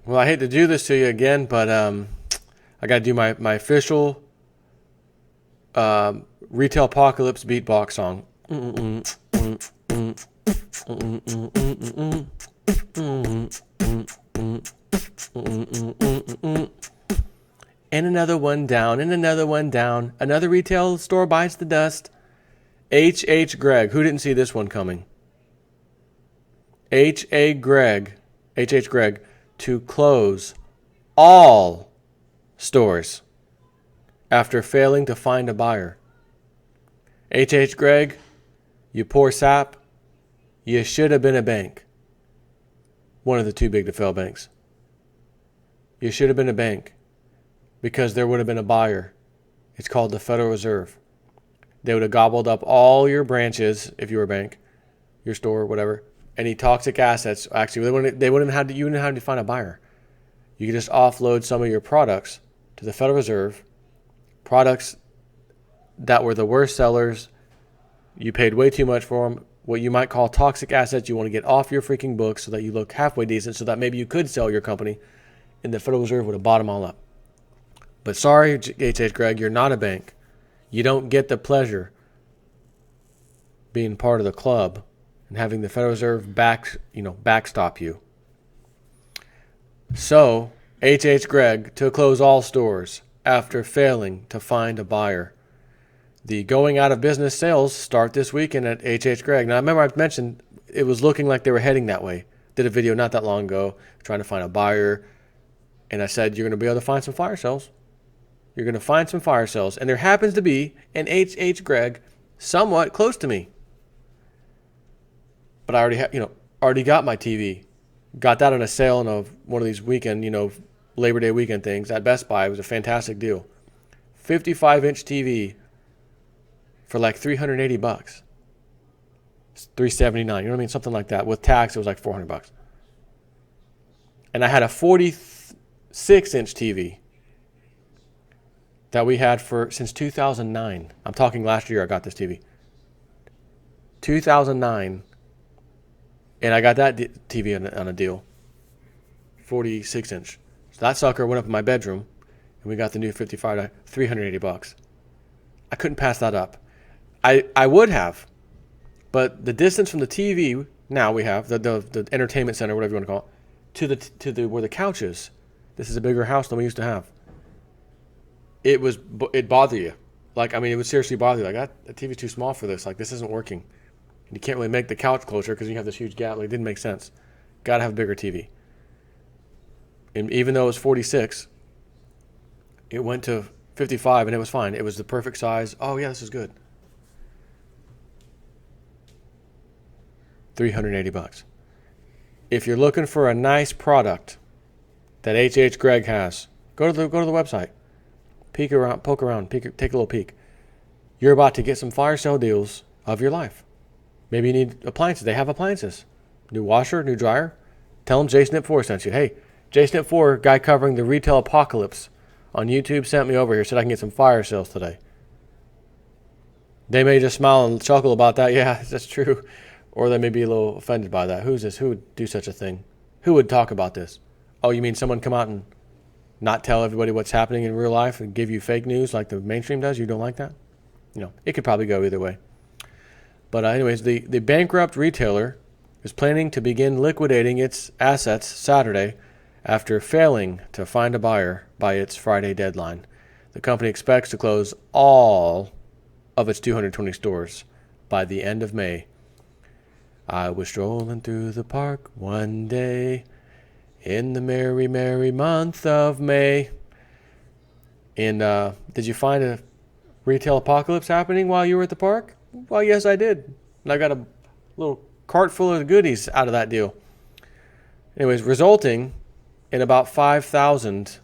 Well, I hate to do this to you again, but I got to do my official retail apocalypse beatbox song. And another one down, and another one down. Another retail store bites the dust. HHGregg. Who didn't see this one coming? HHGregg to close all stores after failing to find a buyer. HHGregg, you poor sap, you should have been a bank. One of the too big to fail banks. You should have been a bank because there would have been a buyer. It's called the Federal Reserve. They would have gobbled up all your branches if you were a bank, your store, whatever. Any toxic assets, actually, they wouldn't have to, you wouldn't have to find a buyer. You could just offload some of your products to the Federal Reserve, products that were the worst sellers. You paid way too much for them. What you might call toxic assets you want to get off your freaking books so that you look halfway decent, so that maybe you could sell your company, and the Federal Reserve would have bought them all up. But sorry, HHGregg, you're not a bank. You don't get the pleasure being part of the club and having the Federal Reserve backstop you. So, HHGregg to close all stores after failing to find a buyer. The going out of business sales start this weekend at HHGregg. Now, I remember I mentioned it was looking like they were heading that way. Did a video not that long ago trying to find a buyer. And I said, you're going to be able to find some fire sales. You're going to find some fire sales. And there happens to be an HHGregg somewhat close to me. But I already got my TV. Got that on a sale on one of these weekend, Labor Day weekend things at Best Buy. It was a fantastic deal. 55-inch TV for like $380. It's $379. You know what I mean? Something like that. With tax, it was like $400. And I had a 46-inch TV that we had since 2009. I'm talking last year I got this TV. 2009. And I got that TV on a deal. 46-inch. So that sucker went up in my bedroom, and we got the new 55 at $380. I couldn't pass that up. I would have, but the distance from the TV now we have the entertainment center, whatever you want to call it, to the where the couch is. This is a bigger house than we used to have. It bothered you, it would seriously bother you. Like that TV's too small for this. Like this isn't working. And you can't really make the couch closer because you have this huge gap. Like it didn't make sense. Got to have a bigger TV. And even though it was 46, it went to 55 and it was fine. It was the perfect size. Oh yeah, this is good. $380. If you're looking for a nice product that HHGregg has, go to the website. Poke around, take a little peek. You're about to get some fire sale deals of your life. Maybe you need appliances. They have appliances. New washer, new dryer. Tell them JSnip4 sent you. Hey, JSnip4, guy covering the retail apocalypse on YouTube, sent me over here, said I can get some fire sales today. They may just smile and chuckle about that. Yeah, that's true. Or they may be a little offended by that. Who's this? Who would do such a thing? Who would talk about this? Oh, you mean someone come out and not tell everybody what's happening in real life and give you fake news like the mainstream does? You don't like that? It could probably go either way. But anyways, the bankrupt retailer is planning to begin liquidating its assets Saturday after failing to find a buyer by its Friday deadline. The company expects to close all of its 220 stores by the end of May. I was strolling through the park one day in the merry, merry month of May. And did you find a retail apocalypse happening while you were at the park? Well, yes, I did. And I got a little cart full of goodies out of that deal. Anyways, resulting in about 5,000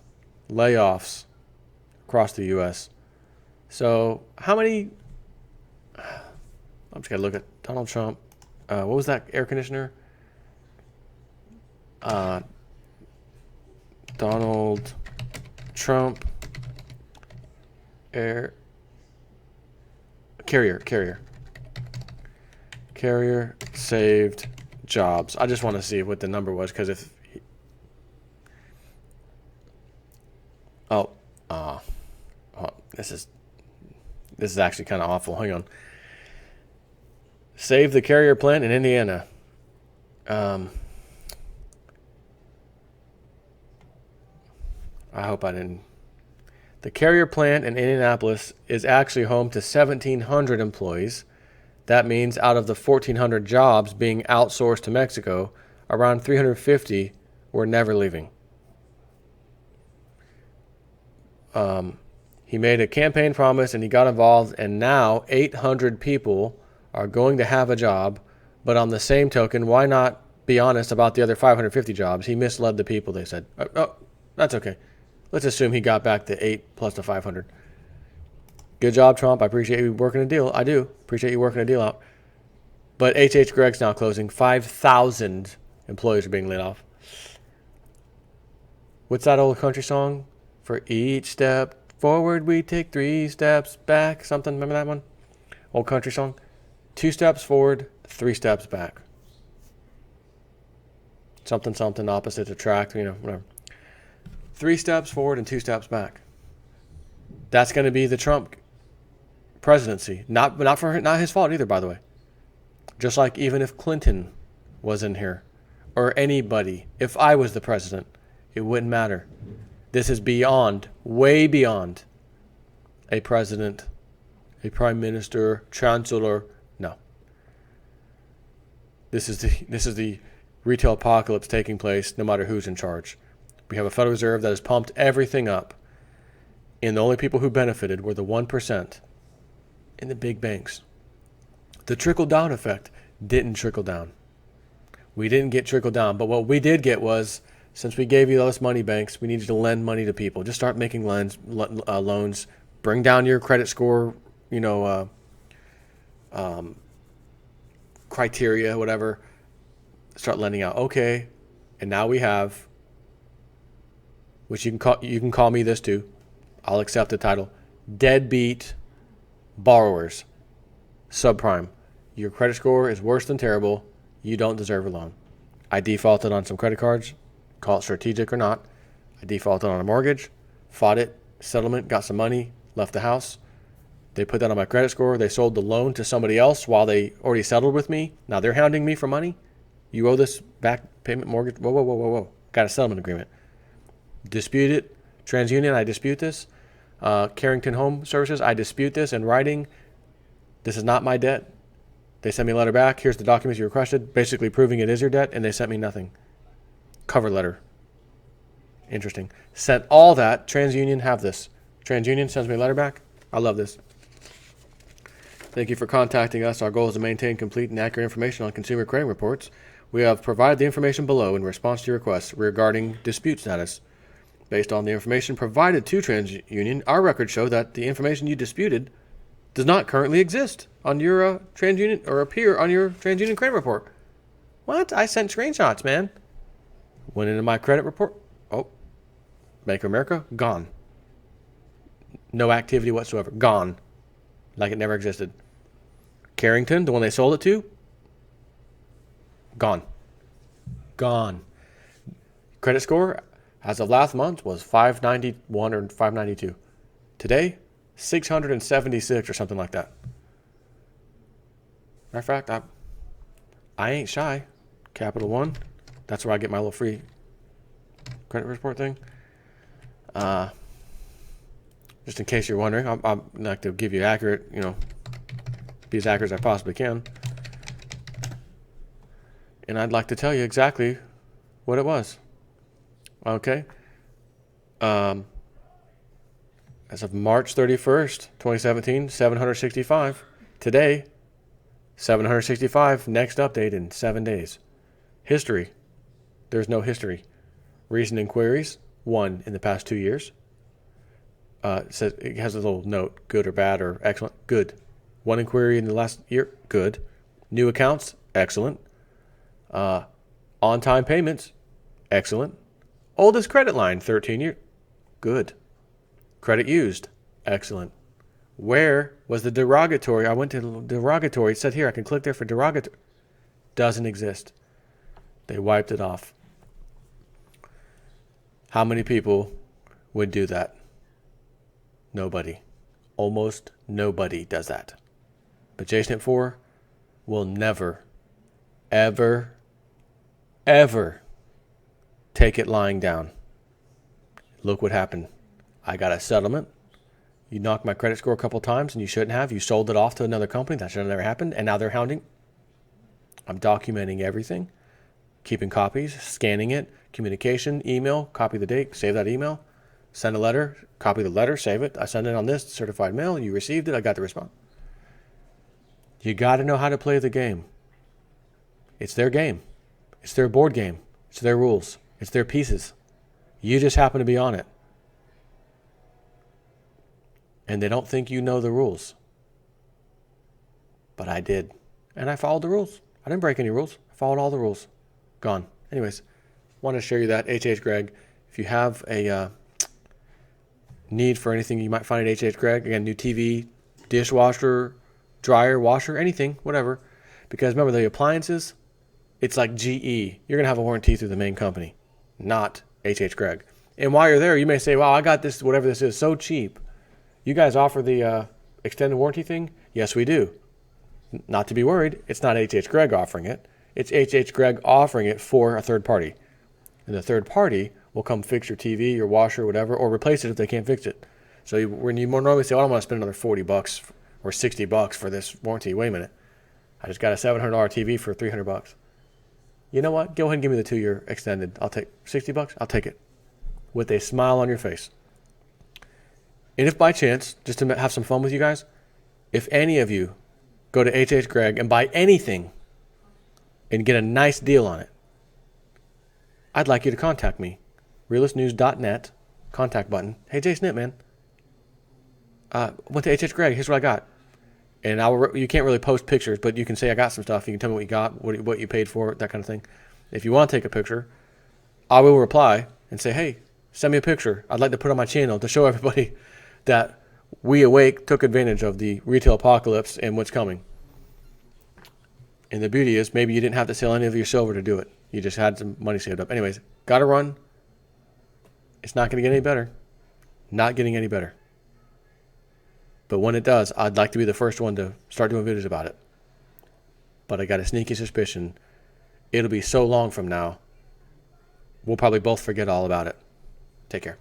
layoffs across the U.S. So how many... I'm just going to look at Donald Trump. What was that air conditioner? Donald Trump air carrier saved jobs. I just want to see what the number was, because if Oh, this is actually kind of awful. Hang on. Save the carrier plant in Indiana. I hope I didn't. The carrier plant in Indianapolis is actually home to 1,700 employees. That means out of the 1,400 jobs being outsourced to Mexico, around 350 were never leaving. He made a campaign promise and he got involved, and now 800 people are going to have a job. But on the same token, why not be honest about the other 550 jobs? He misled the people, they said. Oh, that's okay. Let's assume he got back the 8 plus the 500. Good job, Trump. I appreciate you working a deal. I do appreciate you working a deal out. But HHGregg's now closing. 5,000 employees are being laid off. What's that old country song? For each step forward, we take 3 steps back. Something, remember that one? Old country song. 2 steps forward, 3 steps back. Something, something, opposite attract, whatever. 3 steps forward and 2 steps back. That's going to be the Trump presidency. Not his fault either, by the way. Just like even if Clinton was in here, or anybody, if I was the president, it wouldn't matter. This is beyond, way beyond a president, a prime minister, chancellor. No. This is the retail apocalypse taking place no matter who's in charge. We have a Federal Reserve that has pumped everything up, and the only people who benefited were the 1% in the big banks. The trickle-down effect didn't trickle down. We didn't get trickle down, but what we did get was, since we gave you all this money, banks, we need you to lend money to people. Just start making loans. Bring down your credit score, criteria, whatever. Start lending out. Okay, and now we have, which you can call me this too. I'll accept the title. Deadbeat borrowers. Subprime. Your credit score is worse than terrible. You don't deserve a loan. I defaulted on some credit cards. Call it strategic or not. I defaulted on a mortgage. Fought it. Settlement. Got some money. Left the house. They put that on my credit score. They sold the loan to somebody else while they already settled with me. Now they're hounding me for money. You owe this back payment mortgage. Whoa. Got a settlement agreement. Dispute it. TransUnion, I dispute this. Carrington Home Services, I dispute this in writing. This is not my debt. They sent me a letter back. Here's the documents you requested, basically proving it is your debt, and they sent me nothing. Cover letter. Interesting. Sent all that. TransUnion, have this. TransUnion sends me a letter back. I love this. Thank you for contacting us. Our goal is to maintain complete and accurate information on consumer credit reports. We have provided the information below in response to your requests regarding dispute status. Based on the information provided to TransUnion, our records show that the information you disputed does not currently exist on your TransUnion or appear on your TransUnion credit report. What? I sent screenshots, man. Went into my credit report. Oh, Bank of America, gone. No activity whatsoever. Gone. Like it never existed. Carrington, the one they sold it to, gone. Gone. Credit score as of last month was 591 or 592. Today, 676 or something like that. Matter of fact, I ain't shy. Capital One. That's where I get my little free credit report thing. Just in case you're wondering, I'm like to give you accurate, be as accurate as I possibly can. And I'd like to tell you exactly what it was. Okay. As of March 31st, 2017, 765. Today, 765. Next update in 7 days. History. There's no history. Recent inquiries. 1 in the past 2 years. It says it has a little note, good or bad or excellent. Good. 1 inquiry in the last year. Good. New accounts. Excellent. On-time payments. Excellent. Oldest credit line, 13 years. Good. Credit used. Excellent. Where was the derogatory? I went to derogatory. It said here, I can click there for derogatory. Doesn't exist. They wiped it off. How many people would do that? Nobody. Almost nobody does that. But JSNIP 4 will never, ever, ever take it lying down. Look what happened. I got a settlement. You knocked my credit score a couple times and you shouldn't have. You sold it off to another company. That should have never happened. And now they're hounding. I'm documenting everything, keeping copies, scanning it, communication, email, copy the date, save that email, send a letter, copy the letter, save it. I send it on this certified mail. You received it. I got the response. You got to know how to play the game. It's their game. It's their board game. It's their rules. It's their pieces. You just happen to be on it. And they don't think you know the rules. But I did. And I followed the rules. I didn't break any rules. I followed all the rules. Gone. Anyways, wanted to share you that. HHGregg. If you have a need for anything you might find at HHGregg, again, new TV, dishwasher, dryer, washer, anything, whatever. Because remember, the appliances, it's like GE. You're going to have a warranty through the main company, not HHGregg. And while you're there, you may say, wow, I got this, whatever this is, so cheap. You guys offer the extended warranty thing? Yes, we do. Not to be worried, it's not HHGregg offering it. It's HHGregg offering it for a third party. And the third party will come fix your TV, your washer, whatever, or replace it if they can't fix it. So when you more normally say, oh, I don't want to spend another $40 or $60 for this warranty. Wait a minute. I just got a $700 TV for $300. You know what? Go ahead and give me the 2-year extended. I'll take $60. I'll take it. With a smile on your face. And if by chance, just to have some fun with you guys, if any of you go to HHGregg and buy anything and get a nice deal on it, I'd like you to contact me. realistnews.net, contact button. Hey, JSNIP, man. Went to HHGregg. Here's what I got. And you can't really post pictures, but you can say I got some stuff. You can tell me what you got, what you paid for it, that kind of thing. If you want to take a picture, I will reply and say, hey, send me a picture. I'd like to put on my channel to show everybody that we awake took advantage of the retail apocalypse and what's coming. And the beauty is maybe you didn't have to sell any of your silver to do it. You just had some money saved up. Anyways, got to run. It's not going to get any better. Not getting any better. But when it does, I'd like to be the first one to start doing videos about it. But I got a sneaky suspicion it'll be so long from now, we'll probably both forget all about it. Take care.